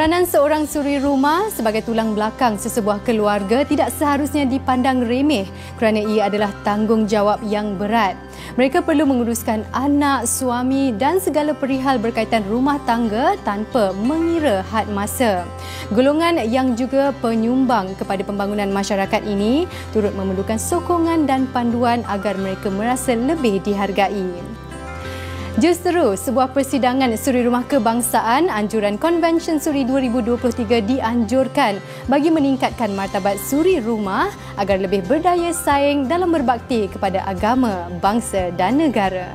Peranan seorang suri rumah sebagai tulang belakang sesebuah keluarga tidak seharusnya dipandang remeh kerana ia adalah tanggungjawab yang berat. Mereka perlu menguruskan anak, suami dan segala perihal berkaitan rumah tangga tanpa mengira had masa. Golongan yang juga penyumbang kepada pembangunan masyarakat ini turut memerlukan sokongan dan panduan agar mereka merasa lebih dihargai. Justeru, sebuah persidangan Suri Rumah Kebangsaan Anjuran Konvensyen Suri 2023 dianjurkan bagi meningkatkan martabat suri rumah agar lebih berdaya saing dalam berbakti kepada agama, bangsa dan negara.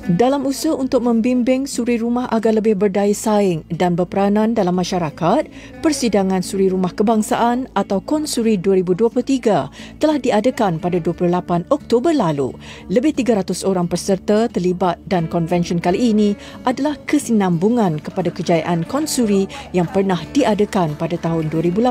Dalam usaha untuk membimbing suri rumah agar lebih berdaya saing dan berperanan dalam masyarakat, Persidangan Suri Rumah Kebangsaan atau KonSuri 2023 telah diadakan pada 28 Oktober lalu. Lebih 300 orang peserta terlibat dan konvensyen kali ini adalah kesinambungan kepada kejayaan KonSuri yang pernah diadakan pada tahun 2018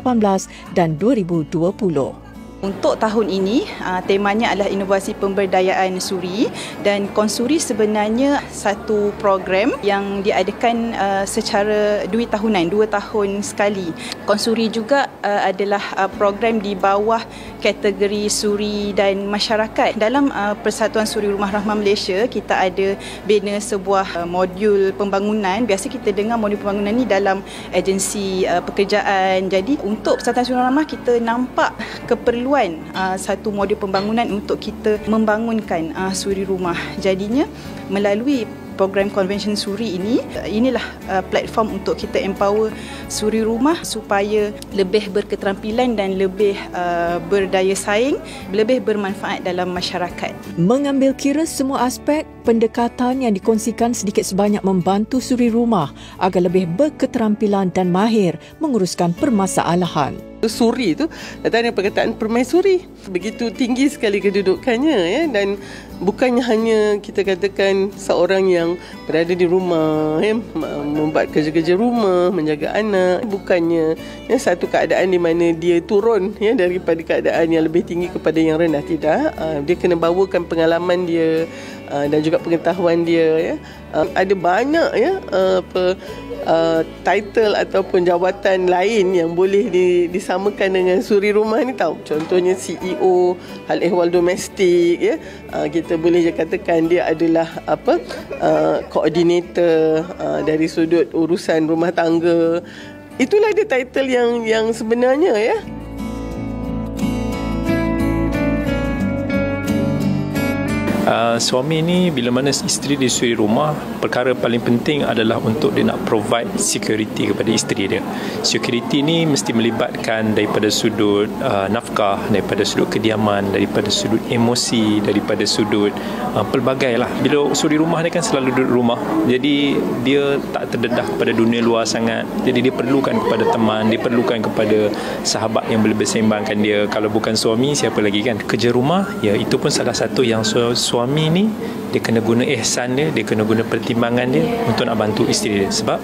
dan 2020. Untuk tahun ini, temanya adalah inovasi pemberdayaan suri dan KonSuri sebenarnya satu program yang diadakan secara 2 tahunan, 2 tahun sekali. KonSuri juga adalah program di bawah kategori suri dan masyarakat. Dalam Persatuan Suri Rumah Rahmah Malaysia, kita ada bina sebuah modul pembangunan. Biasa kita dengar modul pembangunan ni dalam agensi pekerjaan. Jadi untuk Persatuan Suri Rumah Rahmah, kita nampak keperluan satu modul pembangunan untuk kita membangunkan suri rumah. Jadinya melalui program konvensyen suri ini, inilah platform untuk kita empower suri rumah supaya lebih berketerampilan dan lebih berdaya saing, lebih bermanfaat dalam masyarakat. Mengambil kira semua aspek, pendekatan yang dikongsikan sedikit sebanyak membantu suri rumah agar lebih berketerampilan dan mahir menguruskan permasalahan. Suri itu datang dari perkataan permaisuri. Begitu tinggi sekali kedudukannya, ya, dan bukannya hanya kita katakan seorang yang berada di rumah, ya, membuat kerja-kerja rumah, menjaga anak, bukannya satu keadaan di mana dia turun, ya, daripada keadaan yang lebih tinggi kepada yang rendah. Tidak, dia kena bawakan pengalaman dia dan juga pengetahuan dia, ya. Ada banyak, ya, title ataupun jawatan lain yang boleh disamakan dengan suri rumah ni, tahu. Contohnya CEO hal ehwal domestik, ya. Kita boleh je katakan dia adalah koordinator dari sudut urusan rumah tangga. Itulah dia title yang sebenarnya, ya. Suami ni bila mana isteri dia suri rumah, perkara paling penting adalah untuk dia nak provide security kepada isteri dia. Security ni mesti melibatkan daripada sudut nafkah, daripada sudut kediaman, daripada sudut emosi, daripada sudut pelbagai lah. Bila suri rumah ni kan selalu duduk rumah, jadi dia tak terdedah kepada dunia luar sangat. Jadi dia perlukan kepada teman, dia perlukan kepada sahabat yang boleh bersembangkan dia. Kalau bukan suami, siapa lagi kan? Kerja rumah, ya, itu pun salah satu yang suami ni dia kena guna ihsan dia kena guna pertimbangan dia untuk nak bantu isteri dia. Sebab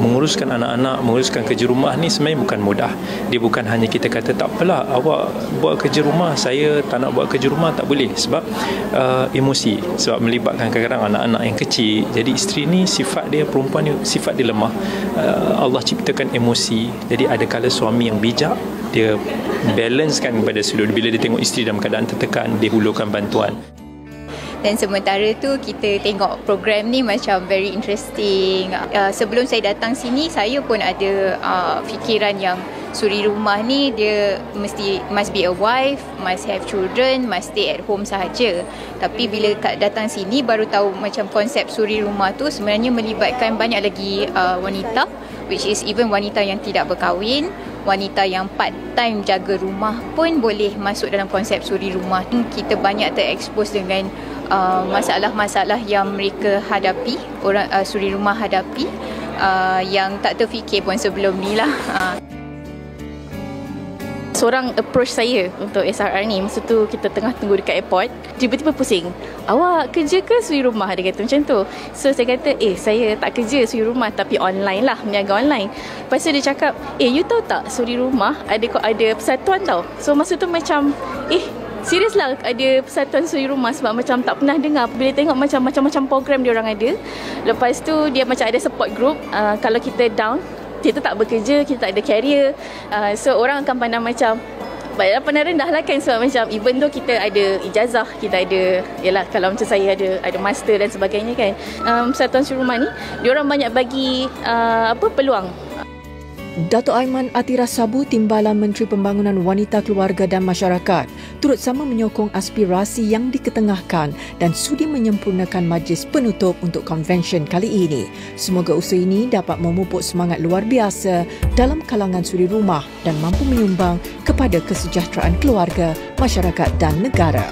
menguruskan anak-anak, menguruskan kerja rumah ni sebenarnya bukan mudah. Dia bukan hanya kita kata tak apalah awak buat kerja rumah, saya tak nak buat kerja rumah, tak boleh. Sebab emosi, sebab melibatkan kadang-kadang anak-anak yang kecil. Jadi isteri ni sifat dia, perempuan ni sifat dia lemah. Allah ciptakan emosi. Jadi ada kala suami yang bijak, dia balancekan kepada sudut. Bila dia tengok isteri dalam keadaan tertekan, dia hulurkan bantuan. Dan sementara tu kita tengok program ni macam very interesting. Sebelum saya datang sini, saya pun ada fikiran yang suri rumah ni dia must be a wife, must have children, must stay at home sahaja. Tapi bila datang sini baru tahu macam konsep suri rumah tu sebenarnya melibatkan banyak lagi wanita, which is even wanita yang tidak berkahwin, wanita yang part time jaga rumah pun boleh masuk dalam konsep suri rumah. Kita banyak terekspos dengan masalah-masalah yang mereka hadapi, orang suri rumah hadapi, yang tak terfikir pun sebelum ni lah. Seorang approach saya untuk SRR ni, masa tu kita tengah tunggu dekat airport, tiba-tiba pusing, awak kerja ke suri rumah? Dia kata macam tu. So saya kata, saya tak kerja suri rumah tapi online lah, meniaga online. Lepas tu dia cakap, you tahu tak suri rumah ada persatuan tau. So masa tu macam, serius lah ada Persatuan Suri Rumah sebab macam tak pernah dengar bila tengok macam-macam program dia orang ada. Lepas tu dia macam ada support group. Kalau kita down, kita tak bekerja, kita tak ada career. So orang akan pandang macam pandang rendah lah kan, sebab macam even though kita ada ijazah, kita ada, yalah kalau macam saya ada master dan sebagainya kan. Persatuan Suri Rumah ni dia orang banyak bagi peluang. Dato' Aiman Atira Sabu, Timbalan Menteri Pembangunan Wanita, Keluarga dan Masyarakat, turut sama menyokong aspirasi yang diketengahkan dan sudi menyempurnakan majlis penutup untuk konvensyen kali ini. Semoga usaha ini dapat memupuk semangat luar biasa dalam kalangan suri rumah dan mampu menyumbang kepada kesejahteraan keluarga, masyarakat dan negara.